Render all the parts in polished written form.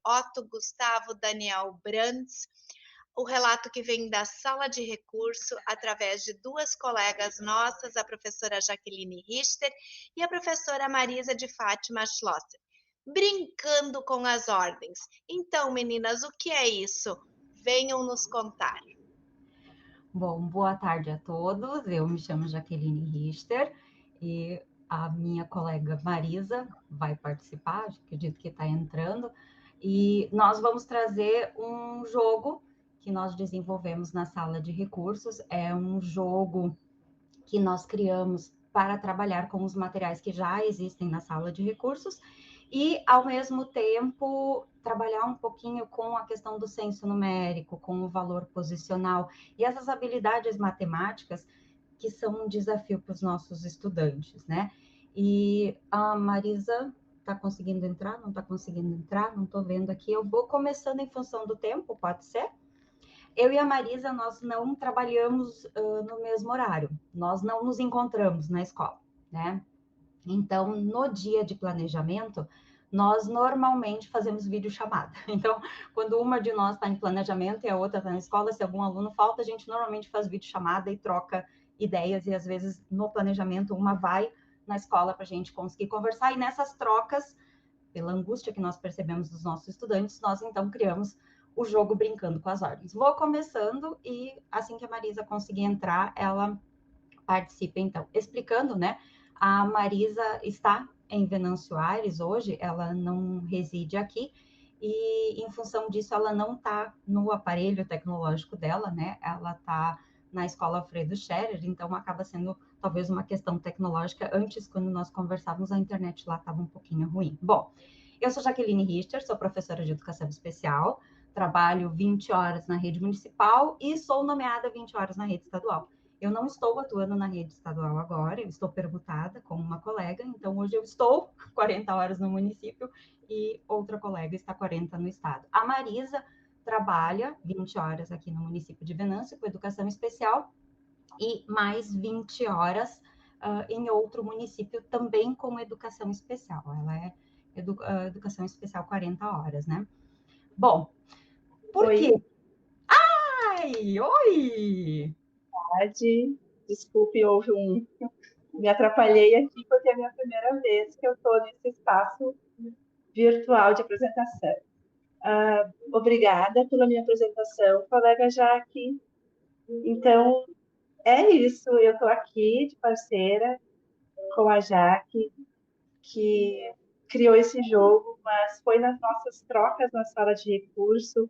Otto Gustavo Daniel Brandes, o relato que vem da sala de recurso através de duas colegas nossas, a professora Jaqueline Richter e a professora Marisa de Fátima Schlosser. Brincando com as ordens. Então, meninas, o que é isso? Venham nos contar. Bom, boa tarde a todos. Eu me chamo Jaqueline Richter e a minha colega Marisa vai participar, acredito que está entrando, e nós vamos trazer um jogo que nós desenvolvemos na sala de recursos. É um jogo que nós criamos para trabalhar com os materiais que já existem na sala de recursos e, ao mesmo tempo, trabalhar um pouquinho com a questão do senso numérico, com o valor posicional e essas habilidades matemáticas que são um desafio para os nossos estudantes, né? E a Marisa está conseguindo entrar? Não está conseguindo entrar? Não estou vendo aqui. Eu vou começando em função do tempo, pode ser? Eu e a Marisa, nós não trabalhamos no mesmo horário, nós não nos encontramos na escola, né? Então, no dia de planejamento, nós normalmente fazemos videochamada. Então, quando uma de nós está em planejamento e a outra está na escola, se algum aluno falta, a gente normalmente faz videochamada e troca ideias, e às vezes no planejamento uma vai na escola para a gente conseguir conversar, e nessas trocas, pela angústia que nós percebemos dos nossos estudantes, nós então criamos o jogo Brincando com as Ordens. Vou começando e assim que a Marisa conseguir entrar, ela participa então. Explicando, né? A Marisa está em Venâncio Aires hoje, ela não reside aqui, e em função disso ela não está no aparelho tecnológico dela, né? Ela está na escola Alfredo Scherer, então acaba sendo talvez uma questão tecnológica. Antes, quando nós conversávamos, a internet lá estava um pouquinho ruim. Bom, eu sou Jaqueline Richter, sou professora de educação especial, trabalho 20 horas na rede municipal e sou nomeada 20 horas na rede estadual. Eu não estou atuando na rede estadual agora, eu estou permutada com uma colega, então hoje eu estou 40 horas no município e outra colega está 40 no estado. A Marisa trabalha 20 horas aqui no município de Venâncio com educação especial e mais 20 horas em outro município também com educação especial. Ela é educação especial 40 horas, né? Bom, por Oi, quê? Ai, oi! tarde. Desculpe, me atrapalhei aqui porque é a minha primeira vez que eu estou nesse espaço virtual de apresentação. Obrigada pela minha apresentação, colega Jaque. Então, é isso, eu estou aqui de parceira com a Jaque, que criou esse jogo, mas foi nas nossas trocas na sala de recurso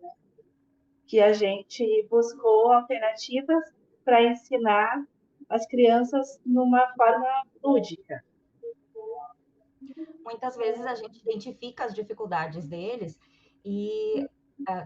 que a gente buscou alternativas para ensinar as crianças numa forma lúdica. Muitas vezes a gente identifica as dificuldades deles e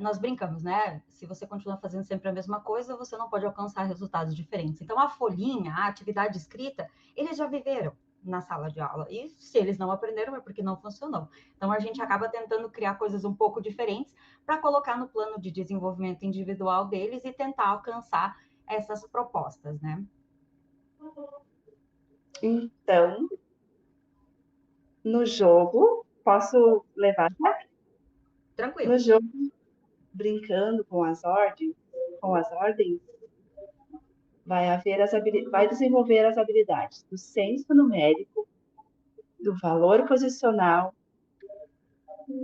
nós brincamos, né? Se você continua fazendo sempre a mesma coisa, você não pode alcançar resultados diferentes. Então, a folhinha, a atividade escrita, eles já viveram na sala de aula. E se eles não aprenderam, é porque não funcionou. Então, a gente acaba tentando criar coisas um pouco diferentes para colocar no plano de desenvolvimento individual deles e tentar alcançar essas propostas, né? Então, no jogo, posso levar? Tranquilo. No jogo, brincando com as ordens, vai desenvolver as habilidades do senso numérico, do valor posicional,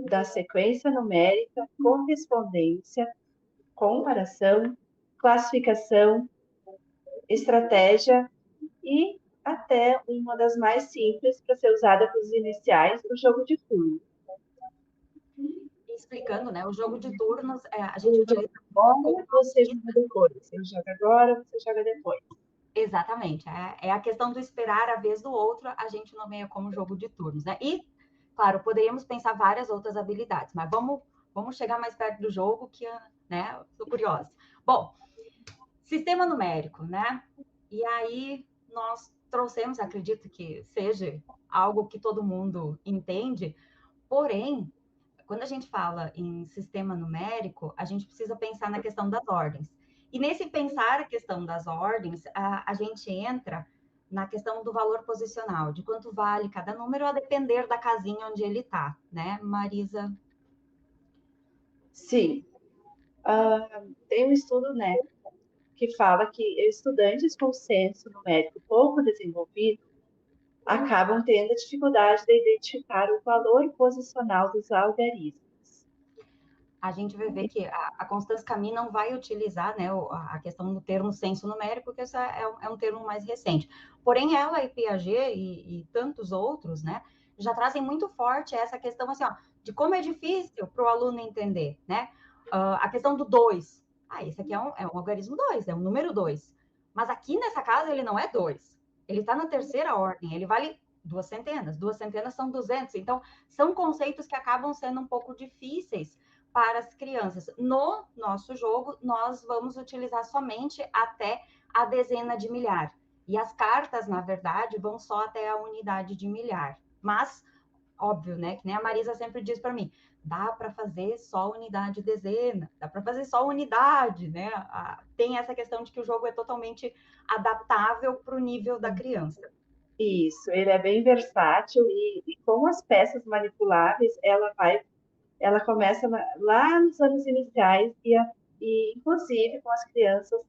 da sequência numérica, correspondência, comparação, classificação, estratégia e até uma das mais simples para ser usada para os iniciais, o jogo de turno. Explicando, né? O jogo de turnos, a gente Eu utiliza jogo agora, você joga depois. Eu jogo agora, você joga depois. exatamente. É a questão do esperar a vez do outro, a gente nomeia como jogo de turnos, né? E, claro, poderíamos pensar várias outras habilidades, mas vamos chegar mais perto do jogo, que, né, estou curiosa. Bom, sistema numérico, né? E aí nós trouxemos, acredito que seja algo que todo mundo entende, porém, quando a gente fala em sistema numérico, a gente precisa pensar na questão das ordens. E nesse pensar a questão das ordens, a gente entra na questão do valor posicional, de quanto vale cada número, a depender da casinha onde ele está, né, Marisa? Sim. Tem um estudo, né, que fala que estudantes com senso numérico pouco desenvolvido acabam tendo a dificuldade de identificar o valor posicional dos algarismos. A gente vai ver que a Constance Camin não vai utilizar, né, a questão do termo senso numérico, porque esse é um termo mais recente. Porém, ela e Piaget e tantos outros, né, já trazem muito forte essa questão assim, ó, de como é difícil para o aluno entender, né? A questão do 2. Esse aqui é um algarismo 2, é um número 2. Mas aqui nessa casa ele não é 2. Ele está na terceira ordem, ele vale 2 centenas. 2 centenas são 200. Então, são conceitos que acabam sendo um pouco difíceis para as crianças. No nosso jogo, nós vamos utilizar somente até a dezena de milhar. E as cartas, na verdade, vão só até a unidade de milhar. Mas, óbvio, né? Que nem a Marisa sempre diz para mim, dá para fazer só unidade dezena, dá para fazer só unidade, né? Tem essa questão de que o jogo é totalmente adaptável para o nível da criança. Isso, ele é bem versátil e com as peças manipuláveis, ela começa lá nos anos iniciais e inclusive com as crianças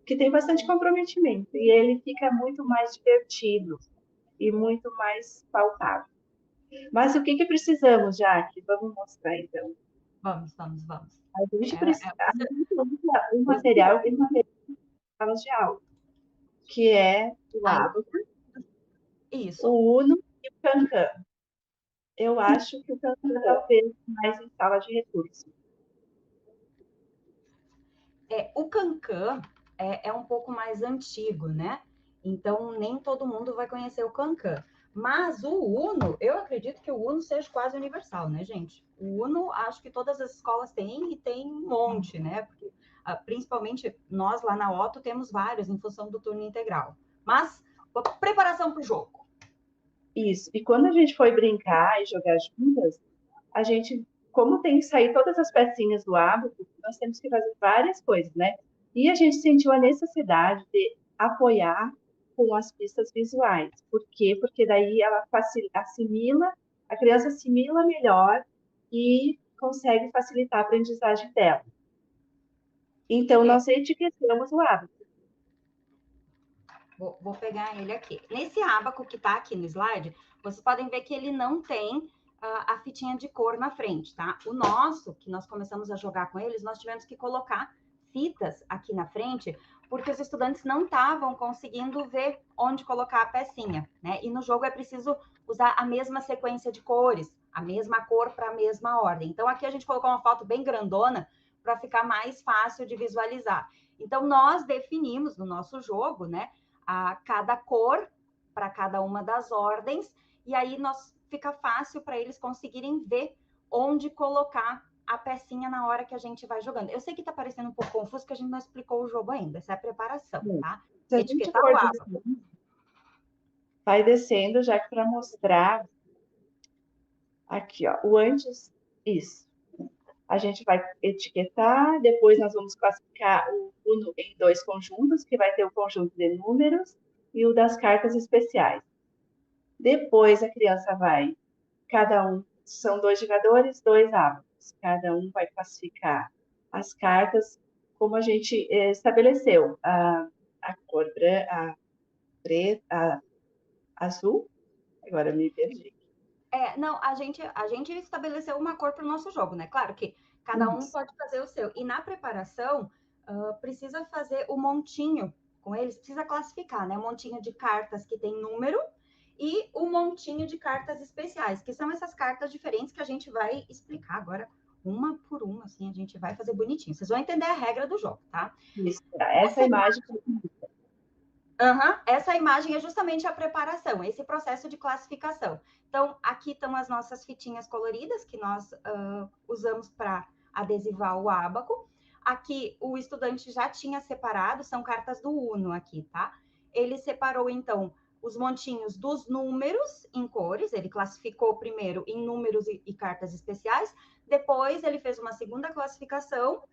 que têm bastante comprometimento e ele fica muito mais divertido e muito mais palpável. Mas o que precisamos, Jaque? Vamos mostrar então. Vamos. A gente precisa um material que não tem salas de aula, que é o ábaco, Isso. o Uno e o Cancan. Eu acho que o Cancan talvez mais em sala de recursos. O Cancan é um pouco mais antigo, né? Então, nem todo mundo vai conhecer o Cancan. Mas o Uno, eu acredito que o Uno seja quase universal, né, gente? O Uno, acho que todas as escolas têm e tem um monte, né? Porque, principalmente nós lá na Otto temos vários em função do turno integral. Mas, preparação para o jogo. Isso. E quando a gente foi brincar e jogar juntas, a gente, como tem que sair todas as pecinhas do ábaco, nós temos que fazer várias coisas, né? E a gente sentiu a necessidade de apoiar com as pistas visuais. Por quê? Porque daí ela assimila, a criança assimila melhor e consegue facilitar a aprendizagem dela. Então, nós etiquetamos o ábaco. Vou pegar ele aqui. Nesse ábaco que está aqui no slide, vocês podem ver que ele não tem a fitinha de cor na frente, tá? O nosso, que nós começamos a jogar com eles, nós tivemos que colocar fitas aqui na frente, porque os estudantes não estavam conseguindo ver onde colocar a pecinha, né? E no jogo é preciso usar a mesma sequência de cores, a mesma cor para a mesma ordem. Então, aqui a gente colocou uma foto bem grandona para ficar mais fácil de visualizar. Então, nós definimos no nosso jogo, né, a cada cor para cada uma das ordens, e aí fica fácil para eles conseguirem ver onde colocar a pecinha na hora que a gente vai jogando. Eu sei que está parecendo um pouco confuso, que a gente não explicou o jogo ainda, essa é a preparação, tá? Se a gente for vai descendo, já que para mostrar aqui, ó, o antes, isso. A gente vai etiquetar, depois nós vamos classificar o Uno em 2 conjuntos, que vai ter o conjunto de números e o das cartas especiais. Depois a criança vai, cada um, são 2 jogadores, 2 ábacos. Cada um vai classificar as cartas como a gente estabeleceu. A cor branca, a preta, a azul, agora me perdi. Não, a gente estabeleceu uma cor para o nosso jogo, né? Claro que cada um pode fazer o seu. E na preparação, precisa fazer o montinho com eles, precisa classificar, né? O montinho de cartas que tem número e o montinho de cartas especiais, que são essas cartas diferentes que a gente vai explicar agora uma por uma, assim, a gente vai fazer bonitinho. Vocês vão entender a regra do jogo, tá? Isso, essa imagem. Essa imagem é justamente a preparação, esse processo de classificação. Então, aqui estão as nossas fitinhas coloridas que nós usamos para adesivar o ábaco. Aqui o estudante já tinha separado, são cartas do Uno aqui, tá? Ele separou, então, os montinhos dos números em cores, ele classificou primeiro em números e cartas especiais, depois ele fez uma segunda classificação,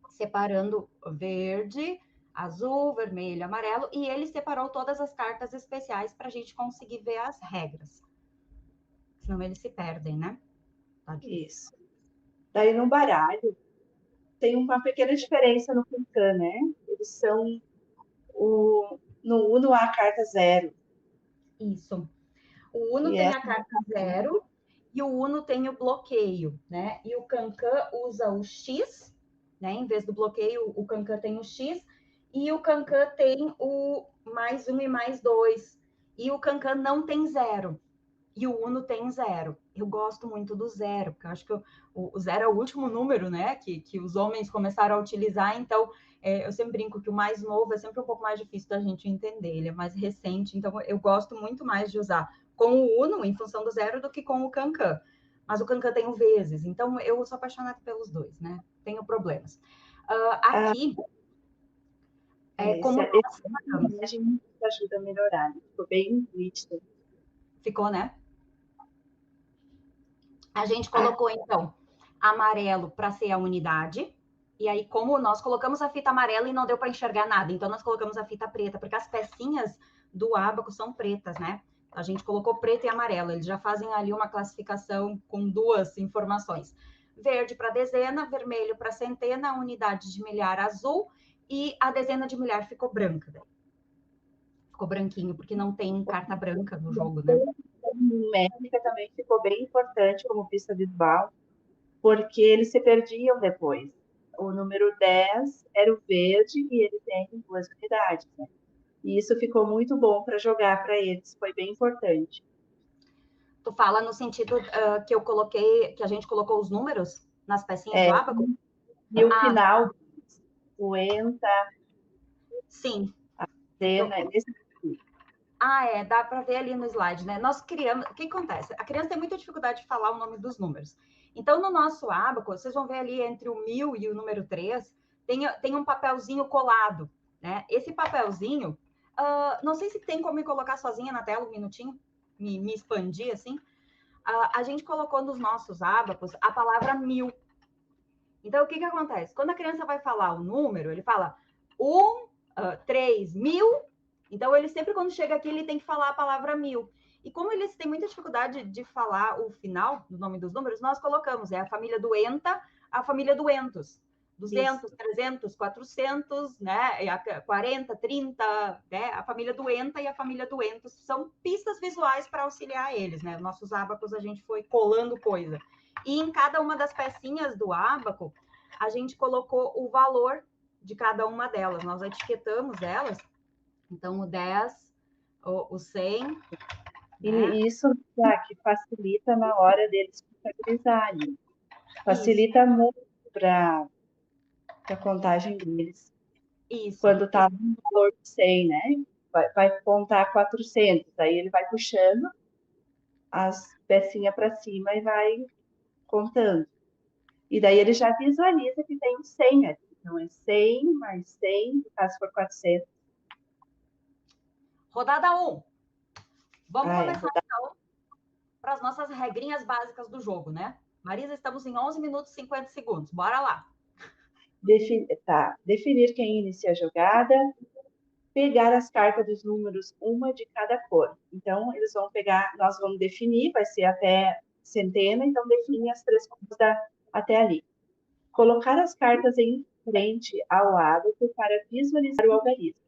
separando verde, azul, vermelho, amarelo, e ele separou todas as cartas especiais para a gente conseguir ver as regras. Senão eles se perdem, né? Isso. Daí no baralho tem uma pequena diferença no Cancan, né? Eles são no Uno a carta 0. Isso. O Uno E tem essa a carta 0 e o Uno tem o bloqueio, né? E o Cancan usa o X, né? Em vez do bloqueio, o Cancan tem o X e o Cancan tem o mais 1 e mais 2. E o Cancan não tem 0. E o Uno tem 0. Eu gosto muito do 0, porque eu acho que o 0 é o último número, né? Que os homens começaram a utilizar, então eu sempre brinco que o mais novo é sempre um pouco mais difícil da gente entender, ele é mais recente, então eu gosto muito mais de usar com o Uno, em função do 0, do que com o Cancan. Mas o Cancan tem o vezes, então eu sou apaixonada pelos dois, né? Tenho problemas. Aqui, como nós a imagem ajuda a melhorar, né? Ficou bem nítido. ficou, né? A gente colocou, então, amarelo para ser a unidade. E aí, como nós colocamos a fita amarela e não deu para enxergar nada, então nós colocamos a fita preta, porque as pecinhas do ábaco são pretas, né? A gente colocou preto e amarelo, eles já fazem ali uma classificação com duas informações. Verde para dezena, vermelho para centena, unidade de milhar azul, e a dezena de milhar ficou branca. Daí. Ficou branquinho, porque não tem carta branca no jogo, né? Numérica também ficou bem importante como pista visual, porque eles se perdiam depois. O número 10 era o verde e ele tem 2 unidades, né? E isso ficou muito bom para jogar para eles, foi bem importante. Tu fala no sentido que eu coloquei, que a gente colocou os números nas pecinhas do ábaco? E o final, o enta, Sim. cena, nesse Dá para ver ali no slide, né? Nós criamos. O que acontece? A criança tem muita dificuldade de falar o nome dos números. Então, no nosso ábaco, vocês vão ver ali entre o 1000 e o número 3, tem um papelzinho colado, né? Esse papelzinho, não sei se tem como me colocar sozinha na tela um minutinho, me expandir assim. A gente colocou nos nossos ábacos a palavra 1000. Então, o que acontece? Quando a criança vai falar o número, ele fala 3.000. Então, ele sempre, quando chega aqui, ele tem que falar a palavra 1000. E como eles têm muita dificuldade de falar o final do nome dos números, nós colocamos, a família do enta, a família do entos. 200, isso. 300, 400, né? 40, 30, né? A família do enta e a família do entos são pistas visuais para auxiliar eles, né? Nossos ábacos, a gente foi colando coisa. E em cada uma das pecinhas do ábaco, a gente colocou o valor de cada uma delas. Nós etiquetamos elas. Então, o 10, o 100. Né? E isso que facilita na hora deles contabilizarem. Facilita isso. Muito para a contagem deles. Isso. Quando está no valor de 100, né? Vai contar 400. Aí ele vai puxando as pecinhas para cima e vai contando. E daí ele já visualiza que tem 100 ali. Então, é 100 mais 100, no caso for 400. Rodada 1. Vamos começar, então, para as nossas regrinhas básicas do jogo, né? Marisa, estamos em 11 minutos e 50 segundos. Bora lá. Definir quem inicia a jogada. Pegar as cartas dos números, uma de cada cor. Então, eles vão pegar, nós vamos definir, vai ser até centena, então define as 3 cores até ali. Colocar as cartas em frente ao ábaco para visualizar o algarismo.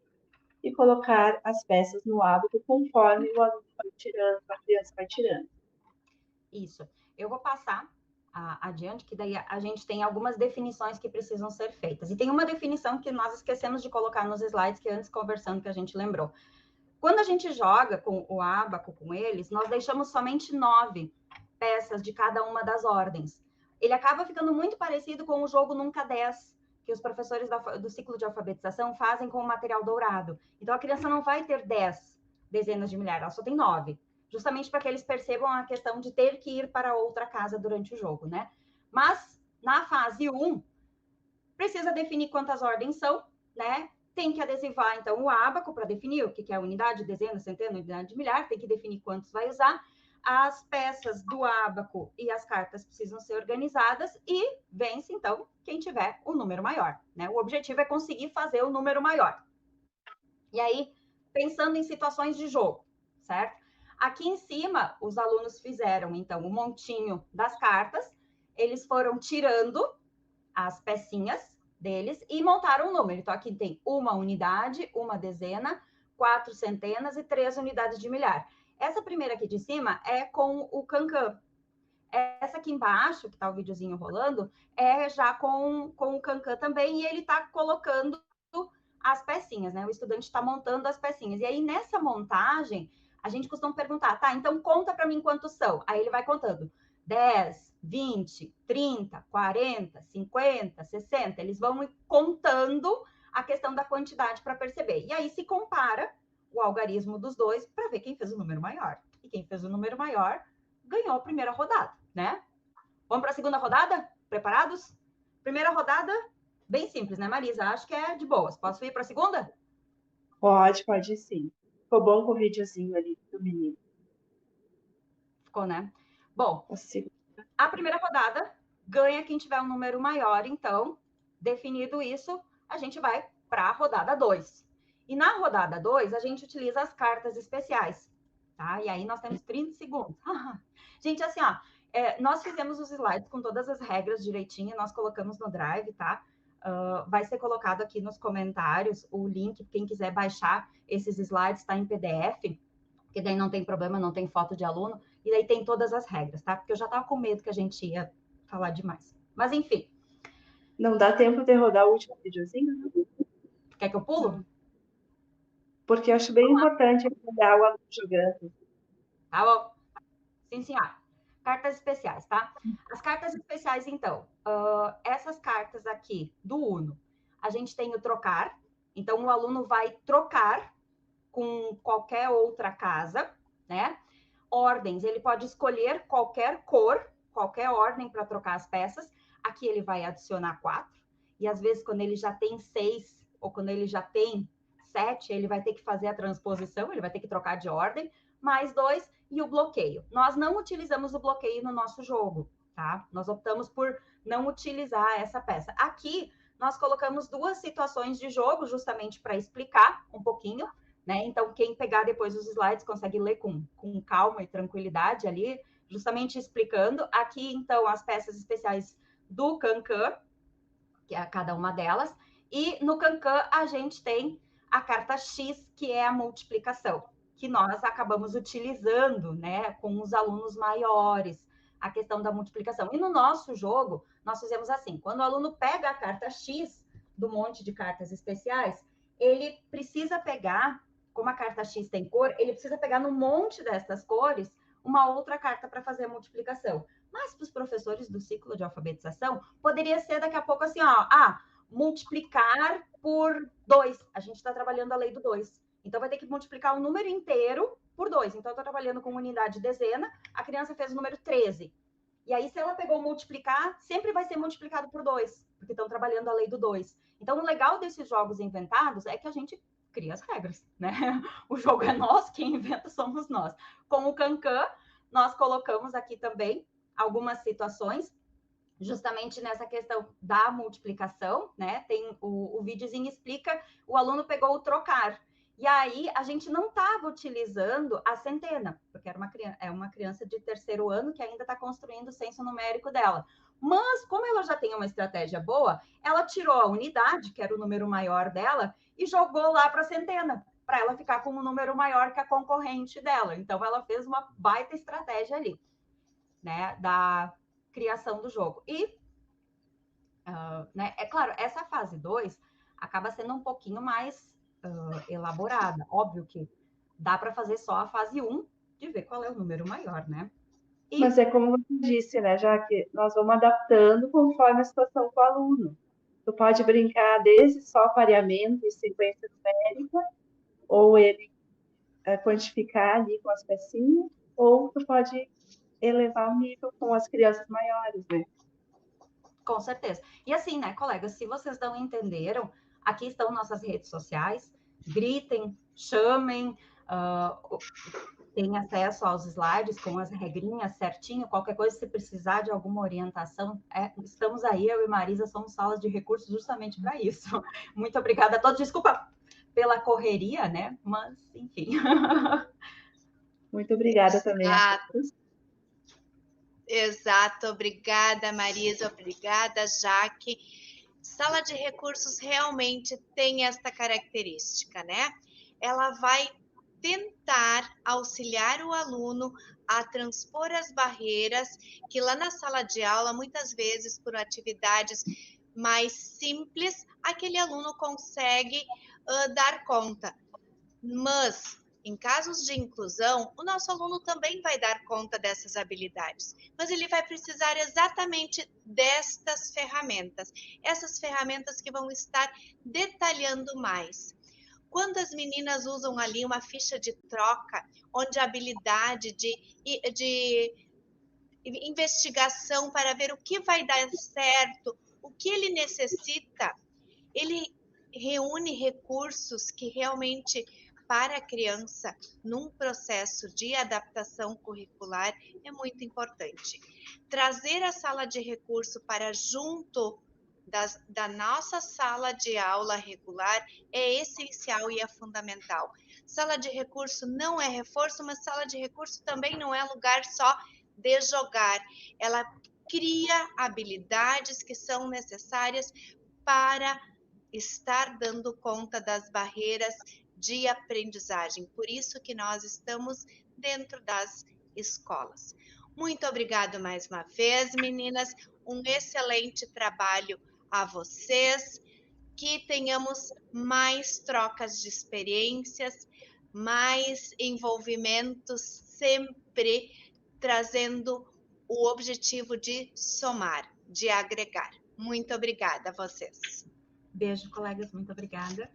E colocar as peças no ábaco conforme o aluno vai tirando, a criança vai tirando. Isso. Eu vou passar adiante, que daí a gente tem algumas definições que precisam ser feitas. E tem uma definição que nós esquecemos de colocar nos slides, que antes conversando que a gente lembrou. Quando a gente joga com o ábaco, com eles, nós deixamos somente 9 peças de cada uma das ordens. Ele acaba ficando muito parecido com o jogo Nunca 10, que os professores do ciclo de alfabetização fazem com o material dourado. Então, a criança não vai ter 10 dezenas de milhares, ela só tem 9. Justamente para que eles percebam a questão de ter que ir para outra casa durante o jogo, né? Mas, na fase 1, precisa definir quantas ordens são, né? Tem que adesivar, então, o ábaco para definir o que é unidade, dezena, centena, unidade de milhar, tem que definir quantos vai usar. As peças do ábaco e as cartas precisam ser organizadas e vence, então, quem tiver o número maior, né? O objetivo é conseguir fazer o número maior. E aí, pensando em situações de jogo, certo? Aqui em cima, os alunos fizeram, então, o montinho das cartas eles foram tirando as pecinhas deles e montaram um número. Então, aqui tem uma unidade, uma dezena, 4 centenas e 3 unidades de milhar. Essa primeira aqui de cima é com o cancan. Essa aqui embaixo, que está o videozinho rolando, é já com o cancan também, e ele está colocando as pecinhas, né? O estudante está montando as pecinhas. E aí, nessa montagem, a gente costuma perguntar, tá, então conta para mim quantos são. Aí ele vai contando 10, 20, 30, 40, 50, 60. Eles vão contando a questão da quantidade para perceber. E aí se compara o algarismo dos dois para ver quem fez o número maior. E quem fez o número maior ganhou a primeira rodada, né? Vamos para a segunda rodada? Preparados? Primeira rodada, bem simples, né, Marisa? Acho que é de boas. Posso ir para a segunda? Pode sim. Ficou bom com o videozinho ali do menino. Ficou, né? Bom, a primeira rodada ganha quem tiver um número maior. Então, definido isso, a gente vai para a rodada 2. E na rodada 2, a gente utiliza as cartas especiais, tá? E aí nós temos 30 segundos. Gente, assim, ó, nós fizemos os slides com todas as regras direitinho, nós colocamos no Drive, tá? Vai ser colocado aqui nos comentários o link, quem quiser baixar esses slides, está em PDF, porque daí não tem problema, não tem foto de aluno, e daí tem todas as regras, tá? Porque eu já estava com medo que a gente ia falar demais. Mas, enfim. Não dá tempo de rodar o último videozinho, não? Quer que eu pulo? Porque eu acho bem importante olhar o aluno jogando. Tá bom. Sim, senhora. Cartas especiais, tá? As cartas especiais, então, essas cartas aqui do Uno, a gente tem o trocar. Então, o aluno vai trocar com qualquer outra casa, né? Ordens, ele pode escolher qualquer cor, qualquer ordem para trocar as peças. Aqui ele vai adicionar 4. E às vezes, quando ele já tem 6, ou quando ele já tem 7, ele vai ter que fazer a transposição, ele vai ter que trocar de ordem. Mais 2, e o bloqueio. Nós não utilizamos o bloqueio no nosso jogo, tá? Nós optamos por não utilizar essa peça. Aqui, nós colocamos 2 situações de jogo, justamente para explicar um pouquinho, né? Então, quem pegar depois os slides consegue ler com calma e tranquilidade ali, justamente explicando. Aqui, então, as peças especiais do cancan, que é cada uma delas. E no cancan, a gente tem a carta X, que é a multiplicação, que nós acabamos utilizando, né, com os alunos maiores, a questão da multiplicação. E no nosso jogo, nós fizemos assim, quando o aluno pega a carta X do monte de cartas especiais, ele precisa pegar, como a carta X tem cor, ele precisa pegar no monte dessas cores uma outra carta para fazer a multiplicação. Mas para os professores do ciclo de alfabetização, poderia ser daqui a pouco assim, ó, multiplicar por 2. A gente está trabalhando a lei do 2. Então, vai ter que multiplicar o número inteiro por 2. Então, eu estou trabalhando com unidade dezena, a criança fez o número 13. E aí, se ela pegou multiplicar, sempre vai ser multiplicado por 2, porque estão trabalhando a lei do 2. Então, o legal desses jogos inventados é que a gente cria as regras, né? O jogo é nosso, quem inventa somos nós. Com o cancan, nós colocamos aqui também algumas situações, justamente nessa questão da multiplicação, né? Tem o videozinho explica, o aluno pegou o trocar. E aí, a gente não estava utilizando a centena, porque é uma criança de 3º ano que ainda está construindo o senso numérico dela. Mas, como ela já tem uma estratégia boa, ela tirou a unidade, que era o número maior dela, e jogou lá para a centena, para ela ficar com um número maior que a concorrente dela. Então, ela fez uma baita estratégia ali, né, da criação do jogo. E, né, é claro, essa fase 2 acaba sendo um pouquinho mais elaborada. Óbvio que dá para fazer só a fase 1, de ver qual é o número maior, né? Mas é como você disse, né, já que nós vamos adaptando conforme a situação do aluno. Tu pode brincar desde só pareamento e sequência numérica, ou ele quantificar ali com as pecinhas, ou tu pode elevar o nível com as crianças maiores, né? Com certeza. E assim, né, colegas, se vocês não entenderam, aqui estão nossas redes sociais, gritem, chamem, tem acesso aos slides com as regrinhas certinho, qualquer coisa, se precisar de alguma orientação, estamos aí, eu e Marisa somos salas de recursos justamente para isso. Muito obrigada a todos, desculpa pela correria, né, mas enfim. Muito obrigada também a todos. Exato, obrigada, Marisa, obrigada, Jaque. Sala de recursos realmente tem esta característica, né? Ela vai tentar auxiliar o aluno a transpor as barreiras que lá na sala de aula, muitas vezes por atividades mais simples, aquele aluno consegue dar conta. Mas, em casos de inclusão, o nosso aluno também vai dar conta dessas habilidades, mas ele vai precisar exatamente destas ferramentas, essas ferramentas que vão estar detalhando mais. Quando as meninas usam ali uma ficha de troca, onde a habilidade de investigação para ver o que vai dar certo, o que ele necessita, ele reúne recursos que realmente para a criança num processo de adaptação curricular é muito importante. Trazer a sala de recurso para junto da nossa sala de aula regular é essencial e é fundamental. Sala de recurso não é reforço, mas sala de recurso também não é lugar só de jogar. Ela cria habilidades que são necessárias para estar dando conta das barreiras de aprendizagem. Por isso que nós estamos dentro das escolas. Muito obrigado mais uma vez, meninas. Um excelente trabalho a vocês. Que tenhamos mais trocas de experiências, mais envolvimentos, sempre trazendo o objetivo de somar, de agregar. Muito obrigada a vocês. Beijo, colegas. Muito obrigada.